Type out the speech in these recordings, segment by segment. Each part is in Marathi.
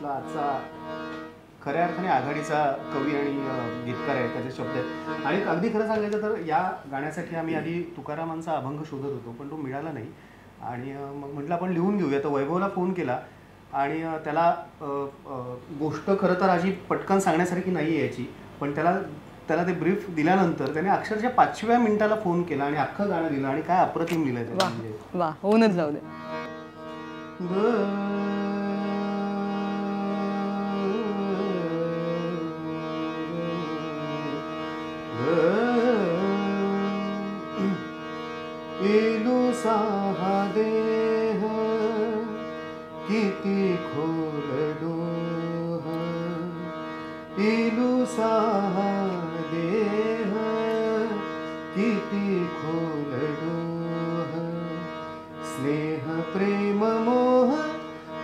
आपला आजचा खऱ्या अर्थाने आघाडीचा कवी आणि गीतकार आहे, त्याचे शब्द आहेत. आणि अगदी खरं सांगायचं तर या गाण्यासाठी आम्ही आधी तुकारामांचा अभंग शोधत होतो, पण तो मिळाला नाही. आणि मग म्हटलं आपण लिहून घेऊया. तर वैभवला फोन केला आणि त्याला गोष्ट खरं तर अशी पटकन सांगण्यासारखी नाही यायची, पण त्याला ते ब्रीफ दिल्यानंतर त्याने अक्षरशः 5व्या मिनिटाला फोन केला आणि अख्खं गाणं दिलं. आणि काय अप्रतिम लिहिलंय त्याने. म्हणजे वा, होऊनच जाऊ दे. इलूसा हा देह किती खोल डोह, इलूसा हा देह किती खोल डोह, स्नेह प्रेम मोह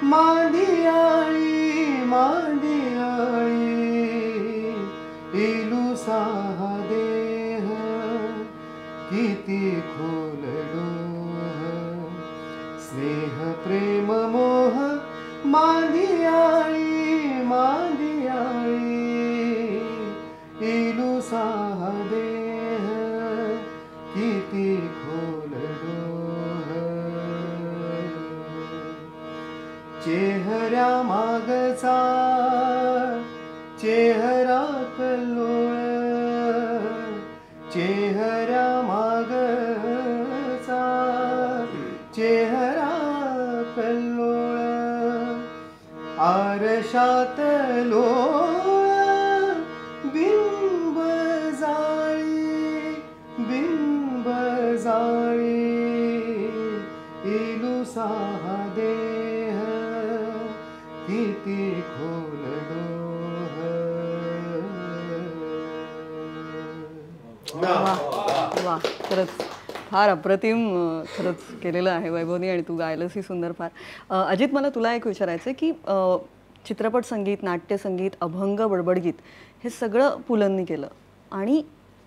मांदियाळी मांदियाळी, इलूसा हा देह किती खोल डोह, स्नेह प्रेम मोह मांदियाळी मांदियाळी, इलूसा हा देह किती खोल डोह, चेहऱ्या मागचा चेहरा कल्लोळ, चेहऱ्या मागचा चेहरा कल्लोळ, आरशात लोळ बिंब जाळी बिंब जाळी, इलूसा हा देह किती खोल डोह. वा, खरंच फार अप्रतिम खरंच केलेलं आहे वैभवनी, आणि तू गायलंस ही सुंदर फार. अजित, मला तुला एक विचारायचं आहे की चित्रपट संगीत, नाट्यसंगीत, अभंग, बडबडगीत हे सगळं पुलंनी केलं आणि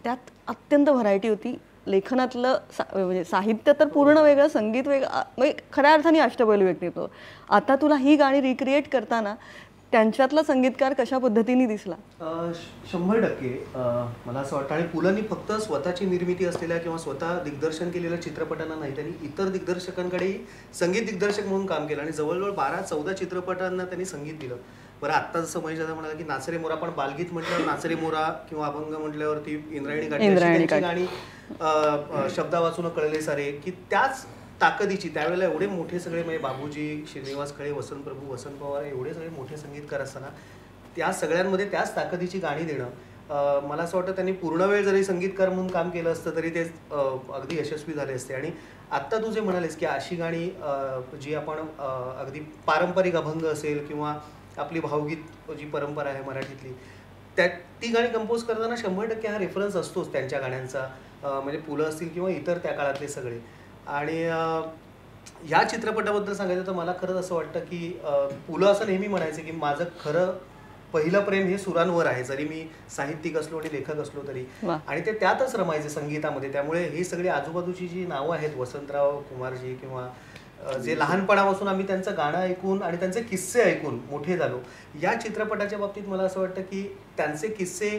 त्यात अत्यंत व्हरायटी होती. लेखनातलं म्हणजे साहित्य तर पूर्ण वेगळं, संगीत वेगळं, म्हणजे खऱ्या अर्थाने अष्टपैलू व्यक्तित्व. आता तुला ही गाणी रिक्रिएट करताना त्यांच्यातला संगीतकार कशा पद्धतीने दिसला? 100% मला असं वाटतं. आणि पुलंनी फक्त स्वतःची निर्मिती असलेल्या किंवा स्वतः दिग्दर्शन केलेल्या चित्रपटांना नाही, त्यांनी इतर दिग्दर्शकांकडेही संगीत दिग्दर्शक म्हणून काम केलं आणि जवळजवळ 12-14 चित्रपटांना त्यांनी संगीत दिलं. बरं, आत्ता जसं महेश दादा म्हणाला की नाचरे मोरा, पण बालगीत म्हटल्यावर नाचरे मोरा किंवा अभंग म्हटल्यावरती इंद्रायणी गाठी गाणी शब्दा वाचून कळले सारे, की त्याच ताकदीची त्यावेळेला एवढे मोठे सगळे म्हणजे बाबूजी, श्रीनिवास खळे, वसंत प्रभू, वसंत पवार एवढे सगळे मोठे संगीतकार असताना त्या सगळ्यांमध्ये त्याच ताकदीची गाणी देणं, मला असं वाटतं त्यांनी पूर्ण वेळ जरी संगीतकार म्हणून काम केलं असतं तरी ते अगदी यशस्वी झाले असते. आणि आत्ता तू जे म्हणालेस की अशी गाणी जी आपण अगदी पारंपरिक अभंग असेल किंवा आपली भावगीत जी परंपरा आहे मराठीतली, ती गाणी कंपोज करताना 100% हा रेफरन्स असतोच त्यांच्या गाण्यांचा, म्हणजे पुलं असतील किंवा इतर त्या काळातले सगळे. आणि ह्या चित्रपटाबद्दल सांगायचं तर मला खरंच असं वाटतं की पुलं असं नेहमी म्हणायचं की माझं खरं पहिलं प्रेम हे सुरांवर आहे, जरी मी साहित्यिक असलो आणि लेखक असलो तरी. आणि ते त्यातच रमायचे संगीतामध्ये. त्यामुळे ही सगळी आजूबाजूची जी नावं आहेत, वसंतराव कुमारजी किंवा जे लहानपणापासून आम्ही त्यांचं गाणं ऐकून आणि त्यांचे किस्से ऐकून मोठे झालो, या चित्रपटाच्या बाबतीत मला असं वाटतं की त्यांचे किस्से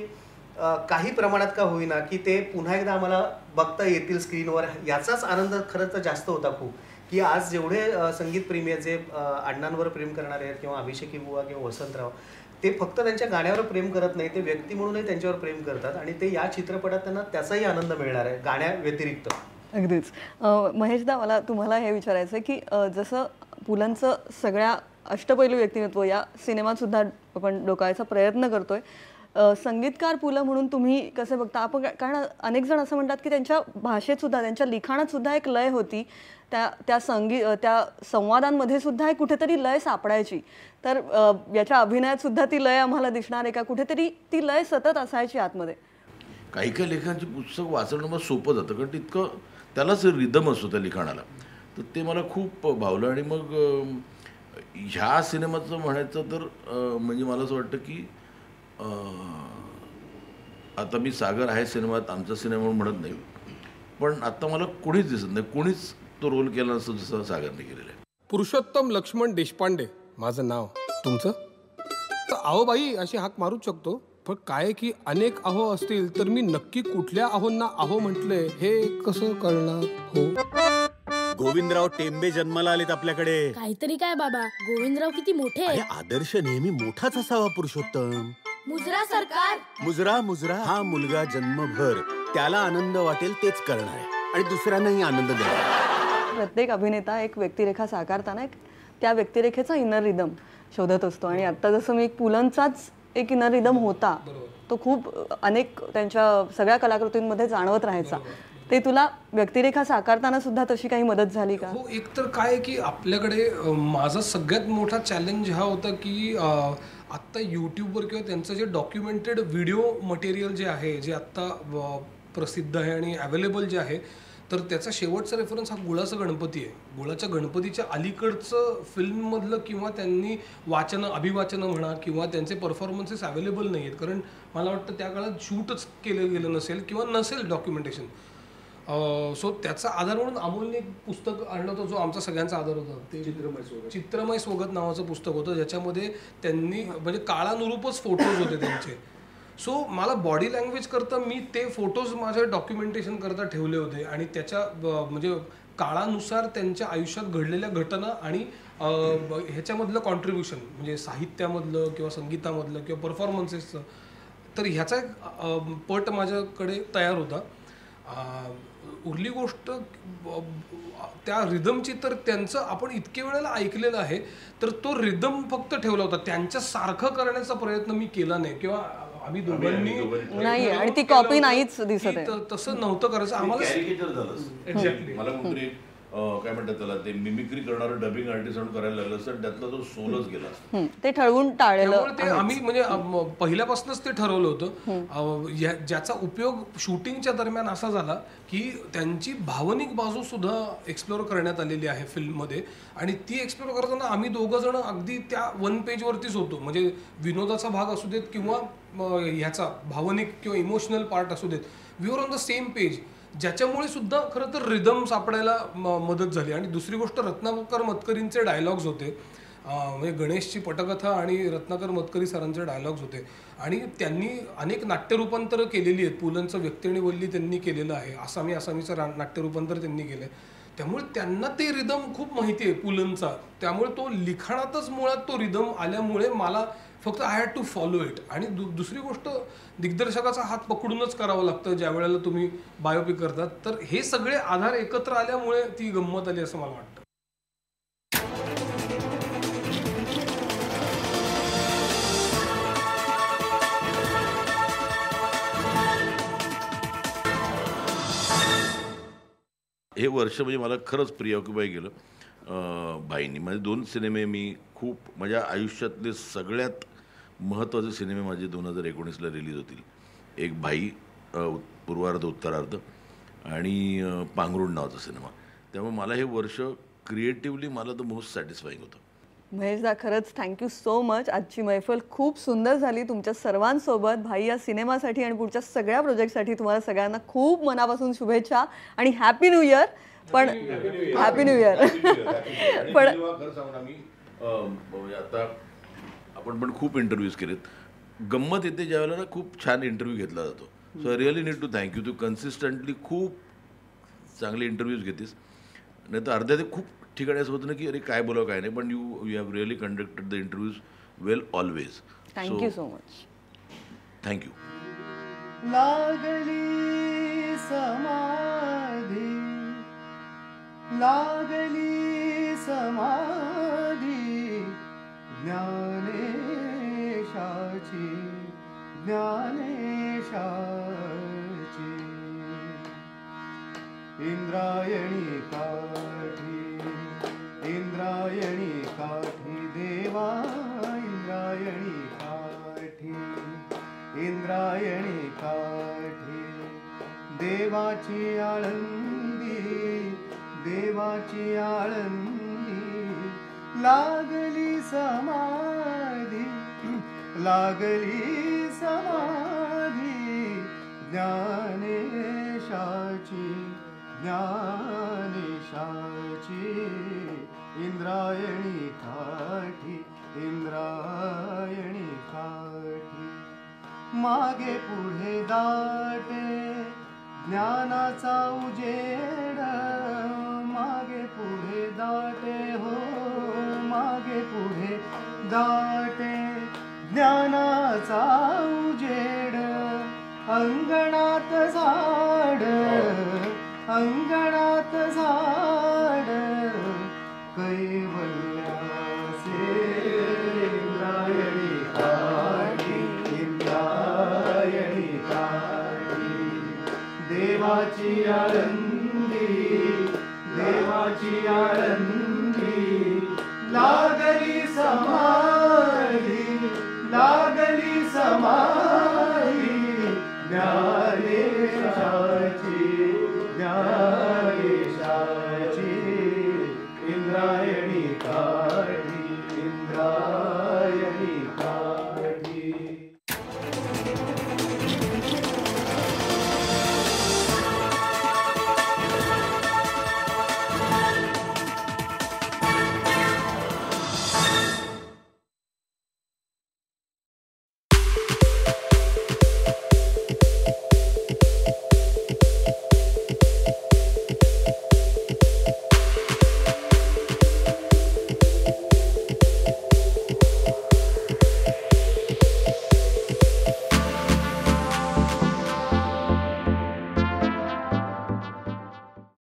काही प्रमाणात का होईना की ते पुन्हा एकदा आम्हाला बघता येतील स्क्रीनवर, याचाच आनंद खरंच तर जास्त होता खूप. की आज जेवढे संगीत प्रेमी आहेत, जे अण्णांवर प्रेम करणारे आहेत किंवा अभिषेकी बुवा किंवा वसंतराव, ते फक्त त्यांच्या गाण्यावर प्रेम करत नाही, ते व्यक्ती म्हणूनही त्यांच्यावर प्रेम करतात. आणि ते या चित्रपटात त्यांना त्याचाही आनंद मिळणार आहे गाण्या व्यतिरिक्त. अगदीच. महेशदा, मला तुम्हाला हे विचारायचं आहे की जसं पुलंचं सगळ्या अष्टपैलू व्यक्तिमत्व या सिनेमात सुद्धा आपण डोकायचा प्रयत्न करतोय, संगीतकार पुलं म्हणून तुम्ही कसे बघता? आपण कारण अनेक जण असं म्हणतात की त्यांच्या भाषेत सुद्धा, त्यांच्या लिखाणात सुद्धा एक लय होती, त्या संवादांमध्ये सुद्धा एक कुठेतरी लय सापडायची. तर याच्या अभिनयात सुद्धा ती लय आम्हाला दिसणार आहे का? कुठेतरी ती लय सतत असायची आतमध्ये. काही काही लेखनाची पुस्तक वाचणं मला सोपं जातं, कारण तितकं त्यालाच रिदम असतो त्या लिखाणाला. तर ते मला खूप भावलं. आणि मग ह्या सिनेमाचं म्हणायचं तर म्हणजे मला असं वाटतं की आता मी सागर आहे सिनेमात, आमचा सिनेमा म्हणून म्हणत नाही, पण आता मला कोणीच दिसत नाही, कोणीच तो रोल केला नसतो जसं सागरने केलेला आहे. पुरुषोत्तम लक्ष्मण देशपांडे माझं नाव. तुमचं? अहो बाई अशी हाक मारूच शकतो, पण काय की अनेक अहो असतील तर मी नक्की कुठल्या अहोंना अहो म्हटले हे कसं कळणार हो? गोविंदराव टेंबे जन्माला आलेत आपल्याकडे. काहीतरी काय बाबा, गोविंदराव किती मोठे अरे आदर्श नेहमी मोठाच असावा पुरुषोत्तम. मुजरा सरकार. मुजरा मुजरा हा मुलगा जन्मभर त्याला आनंद वाटेल तेच करणार आहे आणि दुसऱ्यांनाही आनंद देणार. प्रत्येक अभिनेता एक व्यक्तिरेखा साकारताना त्या व्यक्तिरेखेचा इनर रिदम शोधत असतो आणि आता जसं मी पुलंचाच एक इनर रिदम होता, तो खूप अनेक त्यांच्या सगळ्या कलाकृतींमध्ये जाणवत राहायचा. ते तुला व्यक्तिरेखा साकारताना सुद्धा तशी काही मदत झाली का? हो, एक तर काय की आपल्याकडे माझा सगळ्यात मोठा चॅलेंज हा होता की आत्ता यूट्यूबवर किंवा त्यांचं जे डॉक्युमेंटेड व्हिडिओ मटेरियल जे आहे, जे आत्ता प्रसिद्ध आहे आणि अवेलेबल जे आहे, तर त्याचा शेवटचा रेफरन्स हा गुळाचा गणपती आहे. गुळाच्या गणपतीच्या अलीकडचं फिल्ममधलं किंवा त्यांनी वाचनं अभिवाचनं म्हणा किंवा त्यांचे परफॉर्मन्सेस अवेलेबल नाही आहेत, कारण मला वाटतं त्या काळात शूटच केलं गेलं नसेल किंवा नसेल डॉक्युमेंटेशन. सो त्याचा आधार म्हणून अमोलने एक पुस्तक आणलं होतं, जो आमचा सगळ्यांचा आधार होता. ते चित्रमय स्वगत नावाचं पुस्तक होतं, ज्याच्यामध्ये त्यांनी म्हणजे काळानुरूपच फोटोज होते त्यांचे. सो मला बॉडी लँग्वेज करता मी ते फोटोज माझ्या डॉक्युमेंटेशन करता ठेवले होते आणि त्याच्या म्हणजे काळानुसार त्यांच्या आयुष्यात घडलेल्या घटना आणि ह्याच्यामधलं कॉन्ट्रीब्युशन म्हणजे साहित्यामधलं किंवा संगीतामधलं किंवा परफॉर्मन्सेसचं, तर ह्याचा एक पट माझ्याकडे तयार होता. उरली गोष्ट त्या रिदमची, तर त्यांचं आपण इतके वेळेला ऐकलेलं आहे, तर तो रिदम फक्त ठेवला होता, त्यांच्यासारखं करण्याचा प्रयत्न मी केला नाही किंवा आम्ही दोघांनी नाही, आणि ती कॉपी नाहीच दिसत आहे. तसं नव्हतं करायचं आम्हाला. एक्झॅक्टली मला कुठे काय म्हणतात त्याला, ते मिमिक्री करणारं डबिंग आर्टिस्ट म्हणून करायला लागलं असतं, त्यातला तो सोलच गेला. ते ठरवून टाळलेलं. ते आम्ही म्हणजे पहिल्यापासूनच ते ठरवलं होतं, ज्याचा उपयोग शूटिंगच्या दरम्यान असा झाला की त्यांची भावनिक बाजू सुद्धा एक्सप्लोर करण्यात आलेली आहे फिल्ममध्ये. आणि ती एक्सप्लोर करताना आम्ही दोघं जण अगदी त्या वन पेजवरतीच होतो, म्हणजे विनोदाचा भाग असू देत किंवा ह्याचा भावनिक किंवा इमोशनल पार्ट असू देत, we are on the same page, ज्याच्यामुळे सुद्धा खरं तर रिदम सापडायला मदत झाली. आणि दुसरी गोष्ट, रत्नाकर मतकरींचे डायलॉग्स होते, म्हणजे गणेशची पटकथा आणि रत्नाकर मतकरी सरांचे डायलॉग्स होते आणि त्यांनी अनेक नाट्यरूपांतरं केलेली आहेत. पुलंचं व्यक्ती आणि वल्ली त्यांनी केलेलं आहे, आसामीचं नाट्यरूपांतर त्यांनी केलं आहे, त्यामुळे त्यांना ते रिदम खूप माहिती आहे पुलंचा. त्यामुळे तो लिखाणातच मुळात तो रिदम आल्यामुळे मला फक्त I had to follow it. आणि दुसरी गोष्ट, दिग्दर्शकाचा हात पकडूनच करावं लागतं ज्या वेळेला तुम्ही बायोपिक करतात, तर हे सगळे आधार एकत्र आल्यामुळे ती गंमत आली असं मला वाटतं. हे वर्ष म्हणजे मला खरंच प्रिऑक्युपाय गेलं भाईंनी. माझे 2 सिनेमे मी खूप माझ्या आयुष्यातले सगळ्यात महत्त्वाचे सिनेमे माझे 2019ला रिलीज होतील. एक भाई पूर्वार्ध उत्तरार्ध आणि पांघरुण नावाचा सिनेमा. त्यामुळे मला हे वर्ष क्रिएटिव्हली मला द मोस्ट सॅटिस्फाईंग होतं. महेशदा, खरंच थँक्यू सो मच. आजची मैफल खूप सुंदर झाली तुमच्या सर्वांसोबत. भाई या सिनेमासाठी आणि पुढच्या सगळ्या प्रोजेक्टसाठी तुम्हाला सगळ्यांना खूप मनापासून शुभेच्छा आणि हॅपी न्यू इयर. पण हॅपी न्यू इयर. पण खरं सांगून आम्ही आता आपण पण खूप इंटरव्ह्यूज केलेत. गंमत येते ज्यावेळेला ना खूप छान इंटरव्ह्यू घेतला जातो. So I really need to thank you. तू कन्सिस्टंटली खूप चांगले इंटरव्ह्यूज घेतेस. नाही तर अर्ध्या ते खूप ठिकाणी असं होतं ना की अरे काय बोलावं काय नाही, पण you have really conducted the interviews well always. Thank you so much. Thank you. लागली समाधी, लागली समाधी ज्ञानेशाची, ज्ञानेशाची. इंद्रायणी काठी, इंद्रायणी काठी देवा, इंद्रायणी काठी, इंद्रायणी काठी. देवाची आळंदी, देवाची आळंदी लागली समाधी, लागली समाधी ज्ञानेशाची, ज्ञानेशाची. इंद्रायणी काठी, इंद्रायणी काठी. मागे पुढे दाटे ज्ञानाचा उजेड, मागे पुढे दाटे हो, मागे पुढे दाटे ज्ञानाचा उजेड, अंगणात झाड, अंगणात झाड, कैवल्याचे इंद्रायणी काठी, इंद्रायणी काठी, देवाची आळंदी, देवाची आळंदी लागली समा